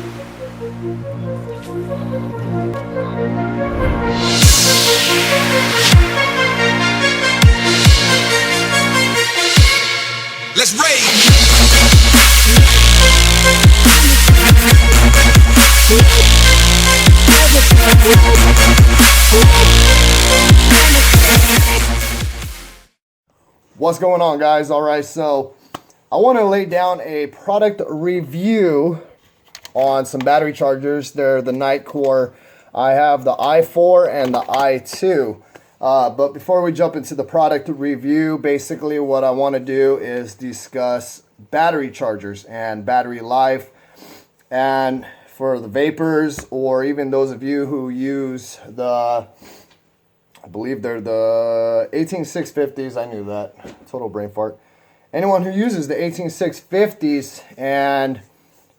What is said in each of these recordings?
Let's rage. What's going on, guys? All right, so I want to lay down a product review on some battery chargers. They're the Nitecore. I have the i4 and the i2. But before we jump into the product review, basically what I want to do is discuss battery chargers and battery life. And for the vapors, or even those of you who use the, I believe they're the 18650s. I knew that. Total brain fart. Anyone who uses the 18650s, and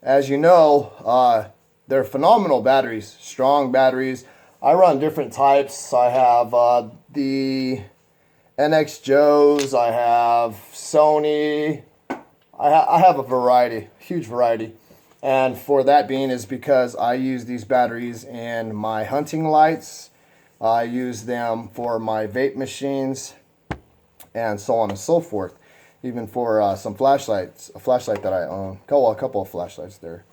as you know, they're phenomenal batteries, strong batteries. I run different types. I have the NX Joes. I have Sony. I have a variety, huge variety. And for that being is because I use these batteries in my hunting lights. I use them for my vape machines and so on and so forth. Even for some flashlights, a flashlight that I own. A couple of flashlights there.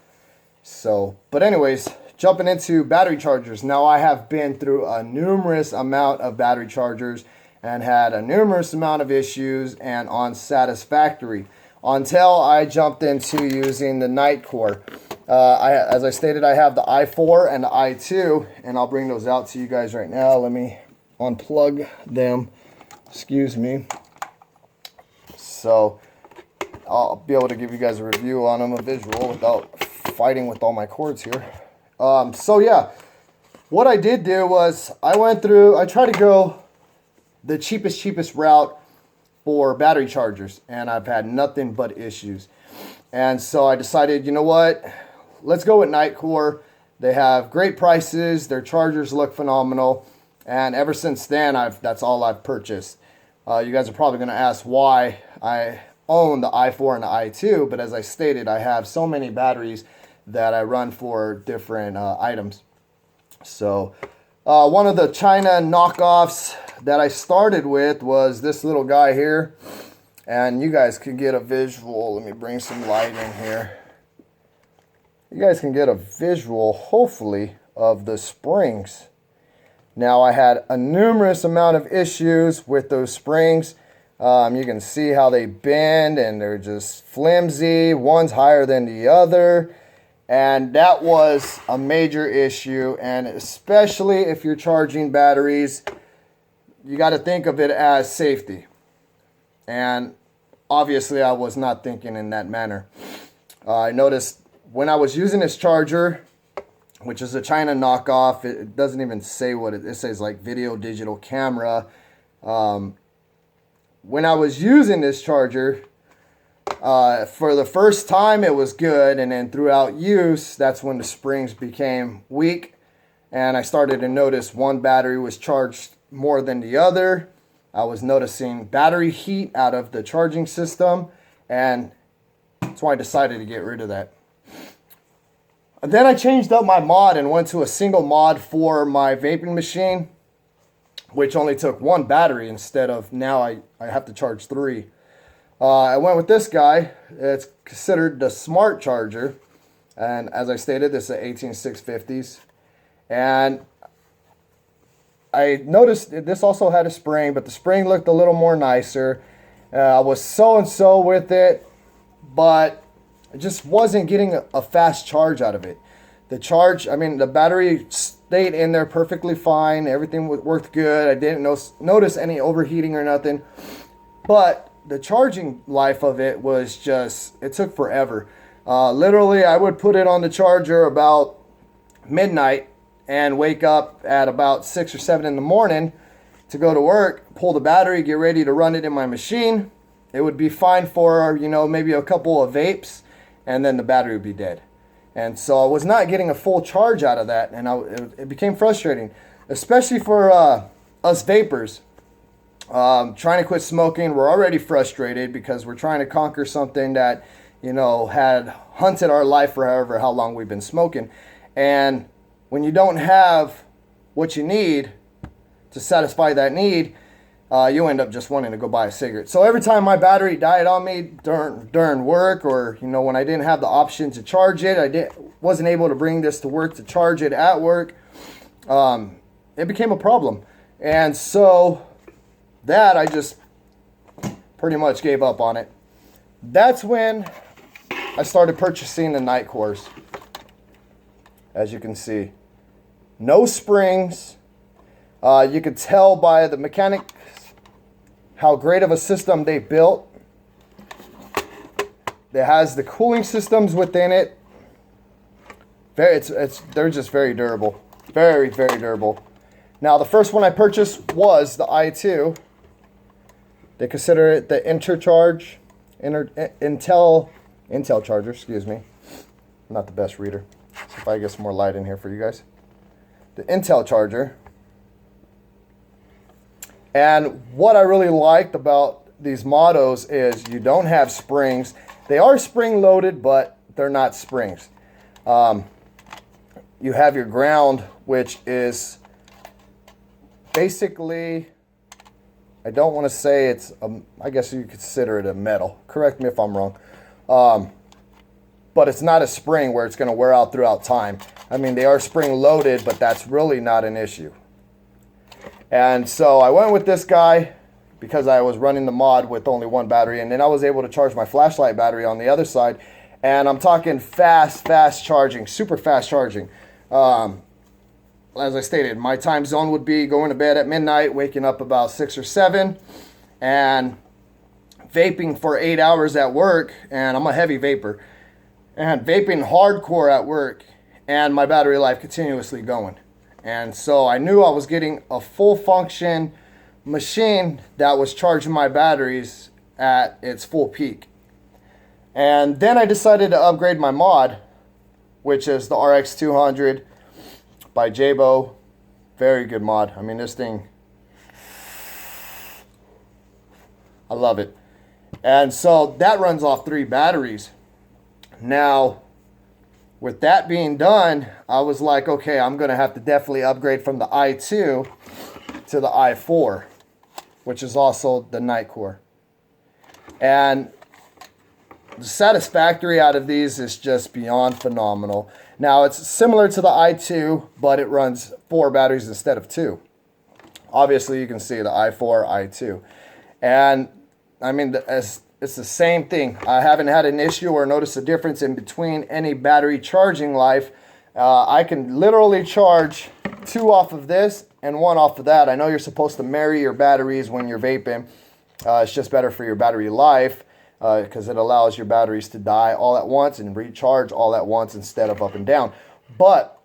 So, but anyways, jumping into battery chargers. Now I have been through a numerous amount of battery chargers and had a numerous amount of issues and unsatisfactory until I jumped into using the Nitecore. As I stated, I have the i4 and the i2, and I'll bring those out to you guys right now. Let me unplug them. Excuse me. So I'll be able to give you guys a review on them, a visual, without fighting with all my cords here. So yeah, what I did do was I tried to go the cheapest route for battery chargers, and I've had nothing but issues. And so I decided, you know what, let's go with Nitecore. They have great prices, their chargers look phenomenal, and ever since then that's all I've purchased. You guys are probably going to ask why I own the i4 and the i2, but as I stated, I have so many batteries that I run for different items. So one of the China knockoffs that I started with was this little guy here, and you guys can get a visual. Let me bring some light in here. You guys can get a visual, hopefully, of the springs. Now I had a numerous amount of issues with those springs. You can see how they bend and they're just flimsy. One's higher than the other. And that was a major issue. And especially if you're charging batteries, you got to think of it as safety. And obviously I was not thinking in that manner. I noticed when I was using this charger, which is a China knockoff, it doesn't even say what it says, like video digital camera. When I was using this charger, for the first time it was good, and then throughout use, that's when the springs became weak, and I started to notice one battery was charged more than the other. I was noticing battery heat out of the charging system, and that's why I decided to get rid of that. Then I changed up my mod and went to a single mod for my vaping machine, which only took one battery instead of now I have to charge 3. I went with this guy. It's considered the smart charger, and as I stated, this is an 18650s. And I noticed this also had a spring, but the spring looked a little more nicer. I was so with it, but I just wasn't getting a fast charge out of it. The battery stayed in there perfectly fine. Everything worked good. I didn't notice any overheating or nothing. But the charging life of it was it took forever. Literally, I would put it on the charger about midnight and wake up at about 6 or 7 in the morning to go to work, pull the battery, get ready to run it in my machine. It would be fine for, maybe a couple of vapes, and then the battery would be dead. And so I was not getting a full charge out of that, and it became frustrating, especially for us vapors. Trying to quit smoking, we're already frustrated because we're trying to conquer something that had hunted our life for however how long we've been smoking. And when you don't have what you need to satisfy that need, you end up just wanting to go buy a cigarette. So every time my battery died on me during work, or when I didn't have the option to charge it, wasn't able to bring this to work to charge it at work, it became a problem. And so that I just pretty much gave up on it. That's when I started purchasing the Nitecores. As you can see, no springs. You could tell by the mechanics how great of a system they built. It has the cooling systems within it. They're just very durable. Very, very durable. Now, the first one I purchased was the i2. They consider it the Intel charger, excuse me. I'm not the best reader. So if I get some more light in here for you guys. The Intel charger. And what I really liked about these Motos is you don't have springs. They are spring loaded, but they're not springs. You have your ground, which is basically, I don't want to say it's, I guess you could consider it a metal. Correct me if I'm wrong. But it's not a spring where it's going to wear out throughout time. I mean, they are spring loaded, but that's really not an issue. And so I went with this guy because I was running the mod with only one battery, and then I was able to charge my flashlight battery on the other side. And I'm talking fast charging, super fast charging. As I stated, my time zone would be going to bed at midnight, waking up about 6 or 7, and vaping for 8 hours at work. And I'm a heavy vapor, and vaping hardcore at work, and my battery life continuously going. And so I knew I was getting a full function machine that was charging my batteries at its full peak. And then I decided to upgrade my mod, which is the RX200 by Jabo. Very good mod. I mean, this thing, I love it. And so that runs off 3 batteries. Now, with that being done, I was like, okay, I'm going to have to definitely upgrade from the i2 to the i4, which is also the Nitecore. And the satisfactory out of these is just beyond phenomenal. Now, it's similar to the i2, but it runs 4 batteries instead of 2. Obviously, you can see the i4, i2. And, I mean, it's the same thing. I haven't had an issue or noticed a difference in between any battery charging life. I can literally charge 2 off of this and 1 off of that. I know you're supposed to marry your batteries when you're vaping. It's just better for your battery life because it allows your batteries to die all at once and recharge all at once instead of up and down. But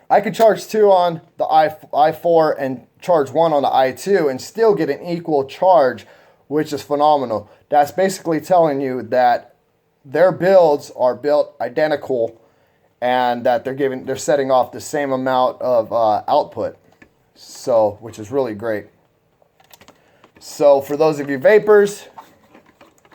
I could charge 2 on the i4 and charge 1 on the i2 and still get an equal charge, which is phenomenal. That's basically telling you that their builds are built identical and that they're setting off the same amount of output. So, which is really great. So for those of you vapors,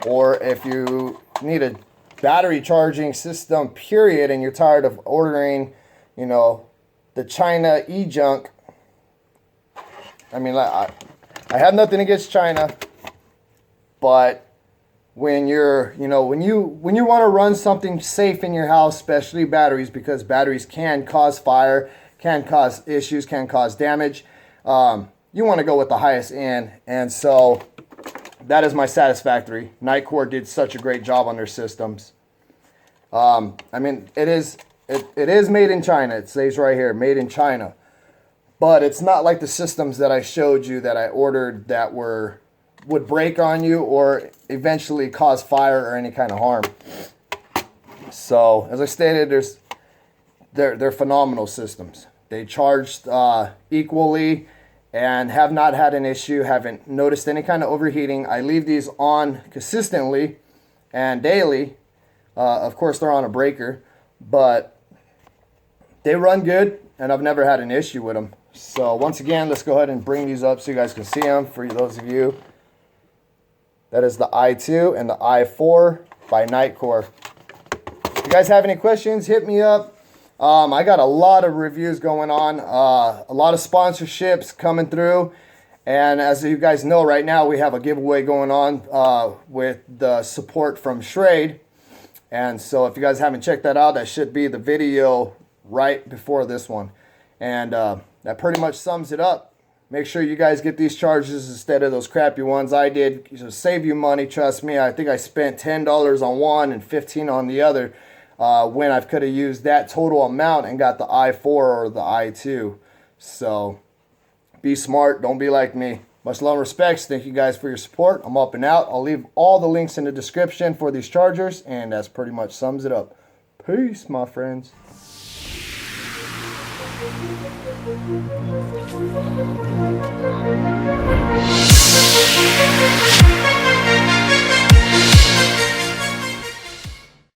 or if you need a battery charging system, period, and you're tired of ordering, the China e-junk. I mean, I have nothing against China, but when when you want to run something safe in your house, especially batteries, because batteries can cause fire, can cause issues, can cause damage, you want to go with the highest end. And so that is my satisfactory. Nitecore did such a great job on their systems. I mean, it is made in China. It says right here, made in China. But it's not like the systems that I showed you that I ordered that would break on you or eventually cause fire or any kind of harm. So, as I stated, they're phenomenal systems. They charged equally and have not had an issue, haven't noticed any kind of overheating. I leave these on consistently and daily. Of course, they're on a breaker, but they run good, and I've never had an issue with them. So once again, let's go ahead and bring these up so you guys can see them. For those of you, that is the i2 and the i4. by Nitecore. If you guys have any questions, hit me up. I got a lot of reviews going on, a lot of sponsorships coming through. And as you guys know, right now we have a giveaway going on with the support from Schrade. And so if you guys haven't checked that out, that should be the video right before this one. And that pretty much sums it up. Make sure you guys get these chargers instead of those crappy ones I did. It'll save you money, trust me. I think I spent $10 on one and $15 on the other when I could have used that total amount and got the i4 or the i2. So be smart. Don't be like me. Much love and respects. Thank you guys for your support. I'm up and out. I'll leave all the links in the description for these chargers. And that's pretty much sums it up. Peace, my friends. We'll be right back.